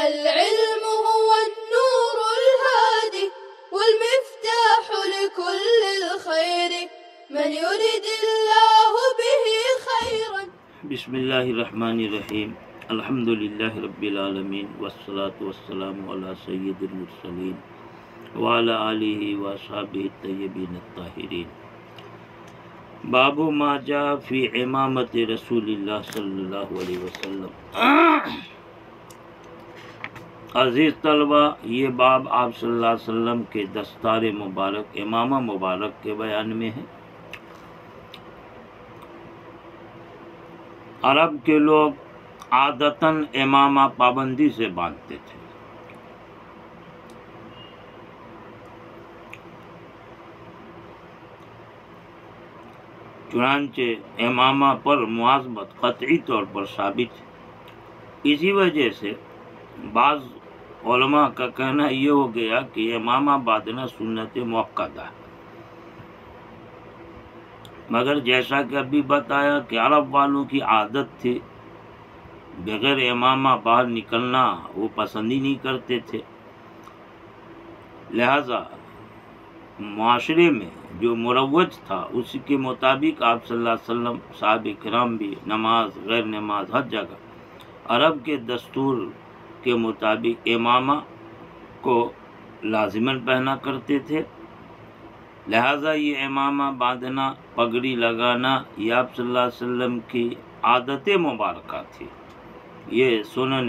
العلم هو النور الهادي والمفتاح لكل الخير من يرد الله به خيرا. بسم اللہ الرحمن الرحیم. الحمد للہ رب العالمین والصلاة والسلام علی سید المرسلین وعلی آلہ واصحابہ الطیبین الطاہرین. باب ما جاء فی امامت رسول اللہ صلی اللہ علیہ وسلم. عزیز طلبہ، یہ باب آپ صلی اللہ علیہ وسلم کے دستار مبارک امامہ مبارک کے بیان میں ہے. عرب کے لوگ عادتاً امامہ پابندی سے باندھتے تھے. چنانچہ امامہ پر مواظبت قطعی طور پر ثابت ہے. اسی وجہ سے بعض علماء کا کہنا یہ ہو گیا کہ امامہ باندھنا سنت مؤکدہ ہے. مگر جیسا کہ ابھی بتایا کہ عرب والوں کی عادت تھی بغیر امامہ باہر نکلنا، وہ پسند ہی نہیں کرتے تھے. لہذا معاشرے میں جو مروج تھا اسی کے مطابق آپ صلی اللہ علیہ وسلم، صحابہ کرام بھی نماز غیر نماز ہر جگہ عرب کے دستور کے مطابق امامہ کو لازماً پہنا کرتے تھے. لہذا یہ امامہ باندھنا، پگڑی لگانا یہ آپ صلی اللہ علیہ وسلم کی عادت مبارکہ تھی. یہ سنن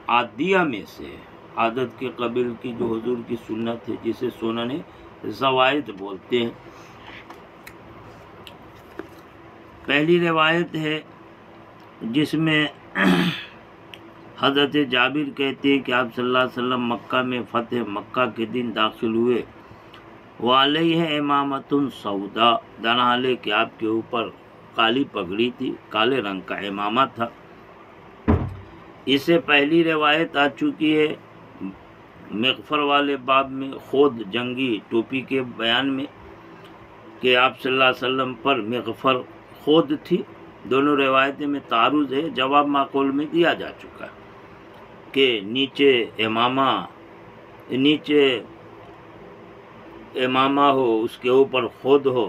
عادیہ میں سے عادت کے قبل کی جو حضور کی سنت ہے جسے سنن زوائد بولتے ہیں. پہلی روایت ہے جس میں حضرت جابر کہتے ہیں کہ آپ صلی اللہ علیہ وسلم مکہ میں فتح مکہ کے دن داخل ہوئے. وعلیہ امامۃ سودا، درحالے کہ آپ کے اوپر کالی پگڑی تھی، کالے رنگ کا امامہ تھا. اس سے پہلی روایت آ چکی ہے مغفر والے باب میں خود جنگی ٹوپی کے بیان میں کہ آپ صلی اللہ علیہ وسلم پر مغفر خود تھی. دونوں روایتیں میں تعارض ہے. جواب معقول میں دیا جا چکا ہے کہ نیچے امامہ ہو، اس کے اوپر خود ہو،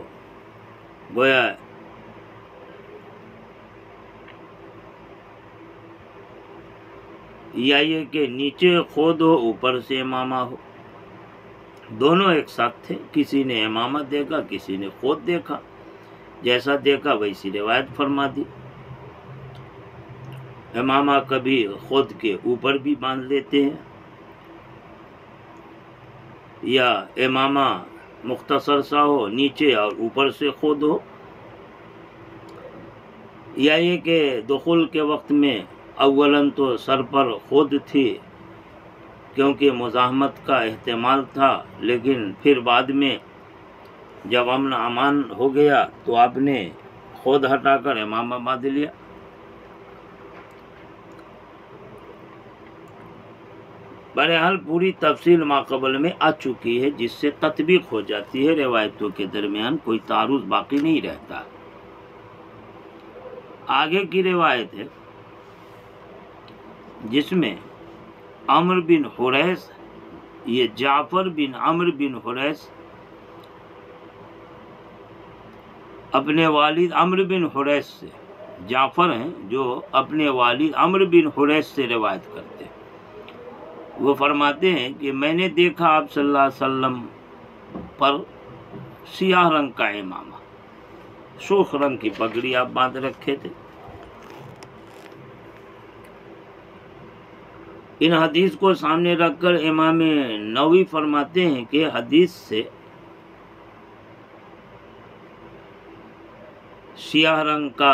گویا یا یہ کہ نیچے خود ہو اوپر سے امامہ ہو. دونوں ایک ساتھ تھے. کسی نے امامہ دیکھا، کسی نے خود دیکھا. جیسا دیکھا ویسی روایت فرما دی. امامہ کبھی خود کے اوپر بھی باندھ لیتے ہیں، یا امامہ مختصر سا ہو نیچے اور اوپر سے خود ہو، یا یہ کہ دخول کے وقت میں اولاً تو سر پر خود تھی کیونکہ مزاحمت کا احتمال تھا، لیکن پھر بعد میں جب امن امان ہو گیا تو آپ نے خود ہٹا کر امامہ باندھ لیا. بہرحال پوری تفصیل ماقبل میں آ چکی ہے جس سے تطبیق ہو جاتی ہے. روایتوں کے درمیان کوئی تعارض باقی نہیں رہتا. آگے کی روایت ہے جس میں عمر بن حریث، یہ جعفر بن عمر بن حریث اپنے والد عمر بن حریث سے، جعفر ہیں جو اپنے والد عمر بن حریث سے روایت کرتے ہیں. وہ فرماتے ہیں کہ میں نے دیکھا آپ صلی اللہ علیہ وسلم پر سیاہ رنگ کا امامہ، سرخ رنگ کی پگڑی آپ باندھ رکھے تھے. ان حدیث کو سامنے رکھ کر امام نووی فرماتے ہیں کہ حدیث سے سیاہ رنگ کا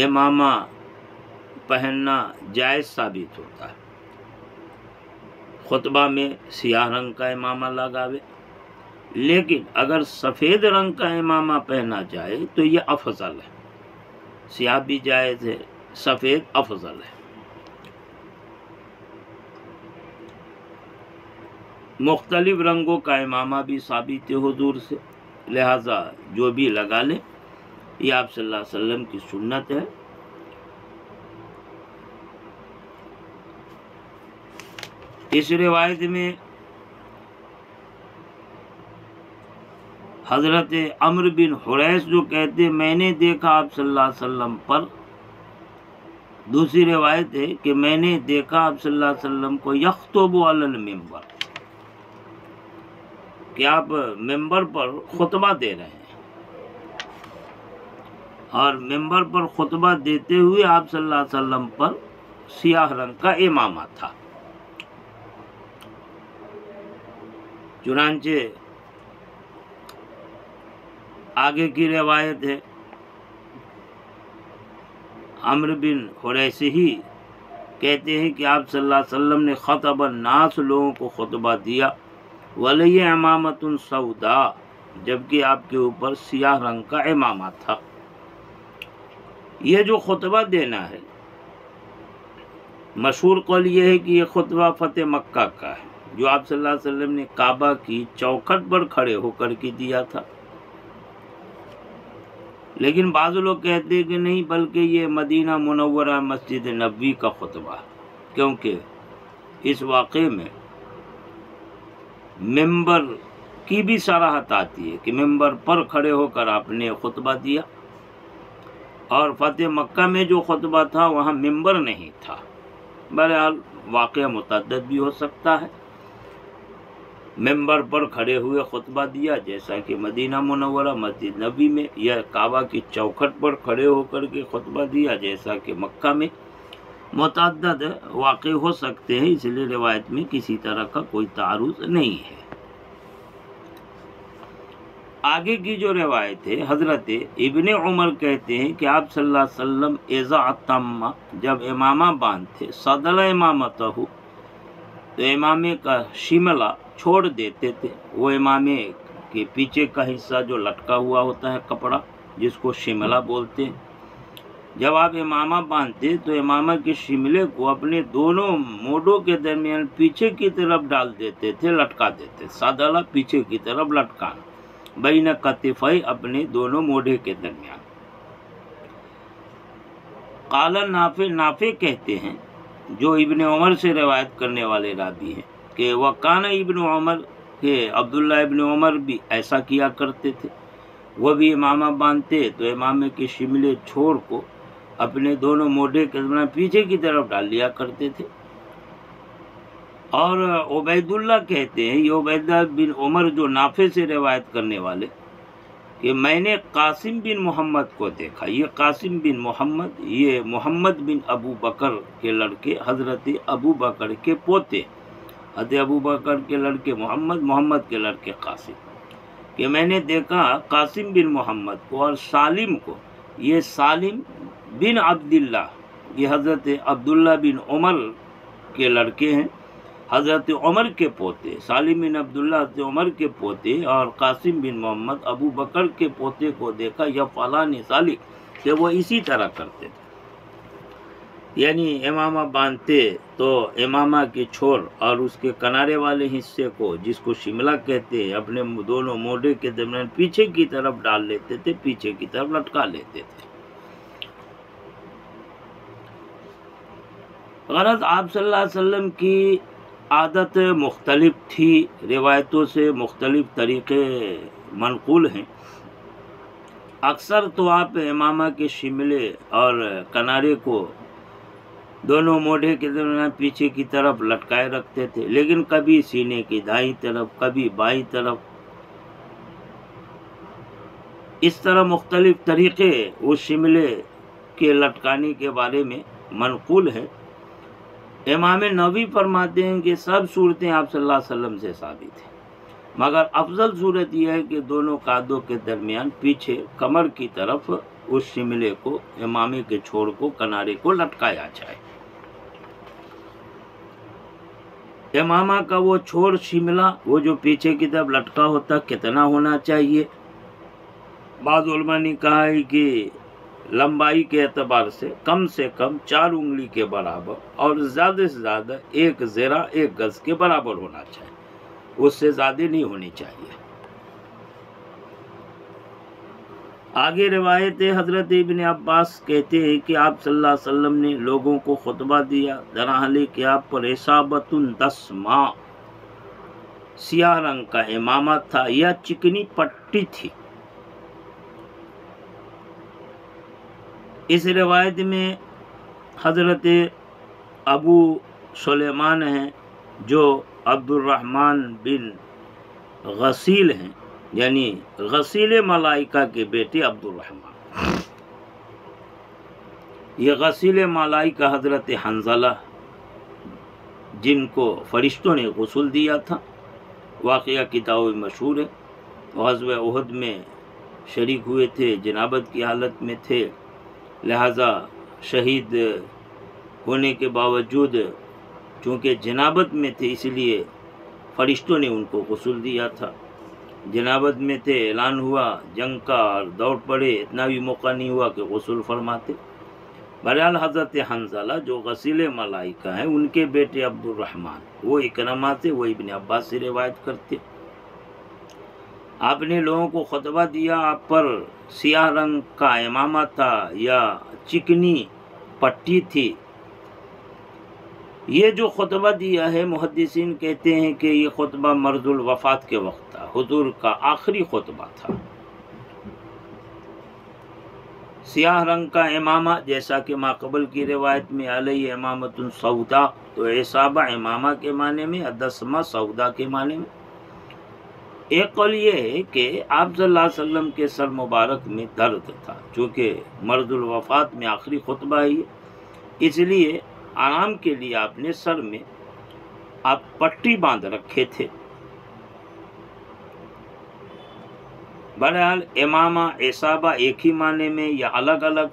امامہ پہننا جائز ثابت ہوتا ہے. خطبہ میں سیاہ رنگ کا امامہ لگاوے، لیکن اگر سفید رنگ کا امامہ پہنا جائے تو یہ افضل ہے. سیاہ بھی جائز ہے، سفید افضل ہے. مختلف رنگوں کا امامہ بھی ثابت ہے حضور سے، لہذا جو بھی لگا لے یہ آپ صلی اللہ علیہ وسلم کی سنت ہے. اس روایت میں حضرت عمرو بن حریث جو کہتے میں نے دیکھا آپ صلی اللہ علیہ وسلم پر، دوسری روایت ہے کہ میں نے دیکھا آپ صلی اللہ علیہ وسلم کو یخطب علی المنبر، کہ آپ ممبر پر خطبہ دے رہے ہیں، اور ممبر پر خطبہ دیتے ہوئے آپ صلی اللہ علیہ وسلم پر سیاہ رنگ کا امامہ تھا۔ چنانچہ آگے کی روایت ہے، عمرو بن حریث ہی کہتے ہیں کہ آپ صلی اللہ علیہ وسلم نے خطب الناس، لوگوں کو خطبہ دیا، ولی امامۃ سودا، جبکہ آپ کے اوپر سیاہ رنگ کا امامہ تھا۔ یہ جو خطبہ دینا ہے، مشہور قول یہ ہے کہ یہ خطبہ فتح مکہ کا ہے، جو آپ صلی اللہ علیہ وسلم نے کعبہ کی چوکھٹ پر کھڑے ہو کر کے دیا تھا۔ لیکن بعض لوگ کہتے ہیں کہ نہیں، بلکہ یہ مدینہ منورہ مسجد نبوی کا خطبہ، کیونکہ اس واقعے میں ممبر کی بھی صراحت آتی ہے کہ ممبر پر کھڑے ہو کر آپ نے خطبہ دیا، اور فتح مکہ میں جو خطبہ تھا وہاں ممبر نہیں تھا۔ بہرحال واقعہ متعدد بھی ہو سکتا ہے، ممبر پر کھڑے ہوئے خطبہ دیا جیسا کہ مدینہ منورہ مسجد نبی میں، یا کعبہ کی چوکھٹ پر کھڑے ہو کر کے خطبہ دیا جیسا کہ مکہ میں، متعدد واقع ہو سکتے ہیں، اس لیے روایت میں کسی طرح کا کوئی تعارض نہیں ہے۔ آگے کی جو روایت ہے، حضرت ابن عمر کہتے ہیں کہ آپ صلی اللہ علیہ وسلم اذا اتم، جب امامہ باندھتے، صدل امامتہ، تو امامے کا شملہ چھوڑ دیتے تھے۔ وہ امامے کے پیچھے کا حصہ جو لٹکا ہوا ہوتا ہے کپڑا، جس کو شملہ بولتے ہیں، جب آپ امامہ باندھتے تو امامہ کے شملے کو اپنے دونوں موڈوں کے درمیان پیچھے کی طرف ڈال دیتے تھے، لٹکا دیتے، صدلہ پیچھے کی طرف لٹکانا، بین کتفی، اپنے دونوں موڈے کے درمیان۔ قال نافع، نافع کہتے ہیں جو ابن عمر سے روایت کرنے والے راوی ہیں، کہ وکان ابن عمر، کہ عبداللہ ابن عمر بھی ایسا کیا کرتے تھے، وہ بھی امامہ باندھتے تو امامے کے شملے چھوڑ کو اپنے دونوں موڈے کے درمیان پیچھے کی طرف ڈال لیا کرتے تھے۔ اور عبید اللہ کہتے ہیں، یہ عبیدہ بن عمر جو نافع سے روایت کرنے والے، کہ میں نے قاسم بن محمد کو دیکھا۔ یہ قاسم بن محمد، یہ محمد بن ابو بکر کے لڑکے، حضرت ابو بکر کے پوتے، حضرت ابو بکر کے لڑکے محمد، محمد کے لڑکے قاسم، کہ میں نے دیکھا قاسم بن محمد کو اور سالم کو۔ یہ سالم بن عبداللہ، یہ حضرت عبداللہ بن عمر کے لڑکے ہیں، حضرت عمر کے پوتے، سالم بن عبداللہ حضرت عمر کے پوتے، اور قاسم بن محمد ابو بکر کے پوتے کو دیکھا، یا فلان سالک، کہ وہ اسی طرح کرتے تھے، یعنی امامہ باندھتے تو امامہ کی چھور اور اس کے کنارے والے حصے کو، جس کو شملہ کہتے ہیں، اپنے دونوں موڈے کے درمیان پیچھے کی طرف ڈال لیتے تھے، پیچھے کی طرف لٹکا لیتے تھے۔ غرض آپ صلی اللہ علیہ وسلم کی عادت مختلف تھی، روایتوں سے مختلف طریقے منقول ہیں۔ اکثر تو آپ امامہ کے شملے اور کنارے کو دونوں موڈے کے درمیان پیچھے کی طرف لٹکائے رکھتے تھے، لیکن کبھی سینے کی دائیں طرف، کبھی بائیں طرف، اس طرح مختلف طریقے اس شملے کے لٹکانے کے بارے میں منقول ہے۔ امام نووی فرماتے ہیں کہ سب صورتیں آپ صلی اللہ علیہ وسلم سے ثابت ہیں، مگر افضل صورت یہ ہے کہ دونوں قادوں کے درمیان پیچھے کمر کی طرف اس شملے کو، امامے کے چھوڑ کو، کنارے کو لٹکایا جائے۔ امامہ کا وہ چھوڑ شملہ، وہ جو پیچھے کی طرف لٹکا ہوتا، کتنا ہونا چاہیے؟ بعض علماء نے کہا ہے کہ لمبائی کے اعتبار سے کم 4 انگلی کے برابر، اور زیادہ سے زیادہ 1 ذراع 1 گز کے برابر ہونا چاہیے، اس سے زیادہ نہیں ہونی چاہیے۔ آگے روایت ہے، حضرت ابن عباس کہتے ہیں کہ آپ صلی اللہ علیہ وسلم نے لوگوں کو خطبہ دیا، درحال کہ آپ پر اصابۃ دسما، سیاہ رنگ کا امامہ تھا یا چکنی پٹی تھی۔ اس روایت میں حضرت ابو سلیمان ہیں جو عبد الرحمن بن غسیل ہیں، یعنی غسیل ملائکہ کے بیٹے عبد الرحمن۔ یہ غسیل ملائکہ حضرت حنظلہ جن کو فرشتوں نے غسل دیا تھا، واقعہ کتاب میں مشہور ہے۔ غزوہ احد میں شریک ہوئے تھے، جنابت کی حالت میں تھے، لہذا شہید ہونے کے باوجود چونکہ جنابت میں تھے اس لیے فرشتوں نے ان کو غسل دیا تھا۔ جنابت میں تھے، اعلان ہوا جنگ کا اور دوڑ پڑے، اتنا بھی موقع نہیں ہوا کہ غسل فرماتے۔ بہرحال حضرت حنظلہ جو غسیل ملائکہ ہیں، ان کے بیٹے عبد الرحمن، وہ اکرمہ سے، وہ ابن عباس سے روایت کرتے۔ آپ نے لوگوں کو خطبہ دیا، آپ پر سیاہ رنگ کا امامہ تھا یا چکنی پٹی تھی۔ یہ جو خطبہ دیا ہے، محدثین کہتے ہیں کہ یہ خطبہ مرض الوفات کے وقت تھا، حضور کا آخری خطبہ تھا۔ سیاہ رنگ کا امامہ، جیسا کہ ماقبل کی روایت میں علیہ امامۃ سودا، تو اصابہ امامہ کے معنی میں، دسمہ سودا کے معنی میں۔ ایک قول یہ ہے کہ آپ صلی اللہ علیہ وسلم کے سر مبارک میں درد تھا، چونکہ مرض الوفات میں آخری خطبہ ہے، اس لیے آرام کے لیے آپ نے سر میں آپ پٹی باندھ رکھے تھے۔ بہرحال امامہ اصابہ ایک ہی معنی میں یا الگ الگ،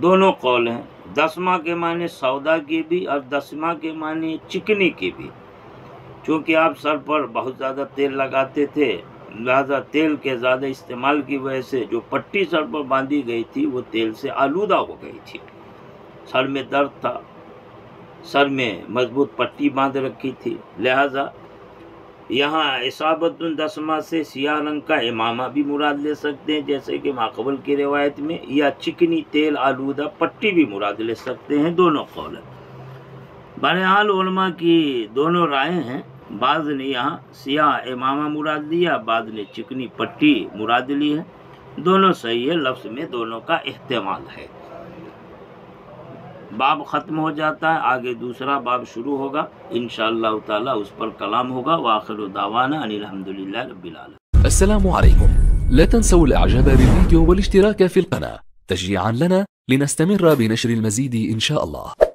دونوں قول ہیں۔ دسمہ کے معنی سودا کی بھی اور دسمہ کے معنی چکنی کی بھی، چونکہ آپ سر پر بہت زیادہ تیل لگاتے تھے، لہذا تیل کے زیادہ استعمال کی وجہ سے جو پٹی سر پر باندھی گئی تھی وہ تیل سے آلودہ ہو گئی تھی۔ سر میں درد تھا، سر میں مضبوط پٹی باندھ رکھی تھی، لہذا یہاں اصابۃ دسمہ سے سیاہ رنگ کا امامہ بھی مراد لے سکتے ہیں، جیسے کہ ماقبل کی روایت میں، یا چکنی تیل آلودہ پٹی بھی مراد لے سکتے ہیں، دونوں قول ہیں۔ بہرحال علماء کی دونوں رائے ہیں، بعض نے یہاں سیاہ امامہ مراد لیا، بعض نے چکنی پٹی مراد لی ہے، دونوں صحیح ہے، لفظ میں دونوں کا احتمال ہے۔ باب ختم ہو جاتا ہے، آگے دوسرا باب شروع ہوگا، انشاءاللہ تعالی اس پر کلام ہوگا۔ وآخر دعوانا ان الحمدللہ رب العالمین۔ السلام عليكم، لا تنسوا الاعجاب بالفيديو والاشتراك في القناة تشجيعا لنا لنستمر بنشر المزيد إن شاء الله.